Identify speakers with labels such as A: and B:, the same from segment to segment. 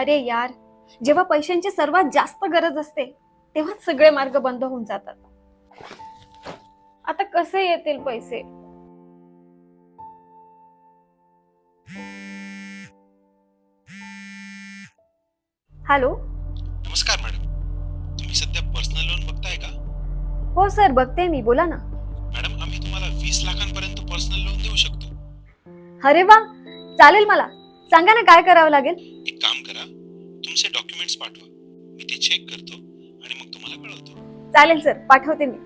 A: अरे यार, जेव्हा पैशांची सर्वात जास्त गरज असते तेव्हाच सगळे मार्ग बंद होऊन जातात. आता कसे येतील पैसे? हॅलो.
B: नमस्कार मॅडम. तुम्ही सध्या पर्सनल लोन बघताय का?
A: हो सर, बघते मी, बोला ना.
B: मॅडम, आम्ही तुम्हाला 20 लाखांपर्यंत पर्सनल लोन देऊ शकतो.
A: अरे वा, चालेल, मला सांगा ना काय करावं लागेल.
B: एक काम करा, तुमचे डॉक्युमेंट्स पाठवा, मी ते चेक करतो आणि मग तुम्हाला कळवतो.
A: चालेल सर, पाठवते मी.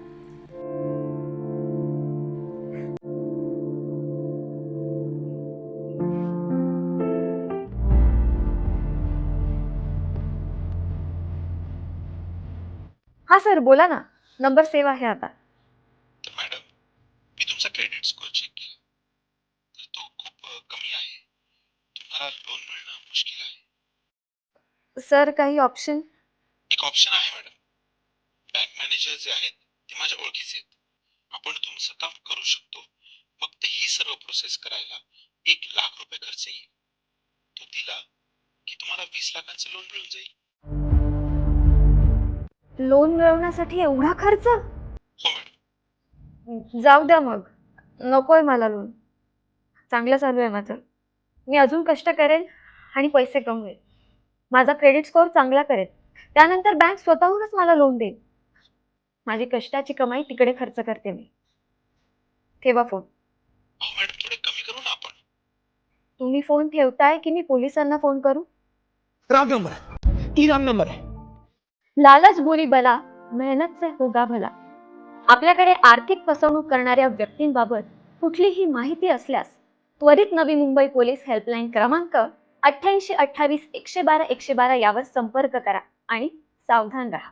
A: हा सर, बोला ना. नंबर सेव्ह आहे आता.
B: तर मॅडम, मी तुमचा क्रेडिट स्कोअर चेक केला, तर तो खूप कमी आहे. तुम्हाला लोन मिळणं मुश्किल आहे.
A: सर, काही ऑप्शन?
B: एक ऑप्शन आहे मॅडम, बँक मॅनेजर जे आहेत ते माझ्या ओळखीचे आहेत. आपण तुमचं काम करू शकतो. फक्त ही सर्व प्रोसेस करायला 1 लाख रुपये खर्च येईल. तो दिला की तुम्हाला 20 लाखांचं लोन मिळून जाईल.
A: लोन मिळवण्यासाठी एवढा खर्च?
B: हो मॅडम.
A: जाऊ द्या मग, नकोय मला लोन. चांगलं चालू आहे माझं. मी अजून कष्ट करेन आणि पैसे कमवेन. माझा क्रेडिट स्कोअर चांगला करेन. त्यानंतर बँक स्वतःहूनच मला लोन देईल. माझी कष्टाची कमाई तिकडे खर्च करते मी. ठेवा फोन.
B: अहो मॅडम, थोडे कमी करू ना आपण.
A: तुम्ही फोन ठेवताय की मी पोलिसांना फोन करू?
C: रॉन्ग नंबर है, ये रॉन्ग नंबर है.
A: लालच बुरी बला, मेहनत से होगा भला. आपल्याकडे आर्थिक फसवणूक करणाऱ्या व्यक्तींबाबत कुठलीही माहिती असल्यास त्वरित नवी मुंबई पोलीस हेल्पलाईन क्रमांक 8828 112 112 यावर संपर्क करा आणि सावधान राहा.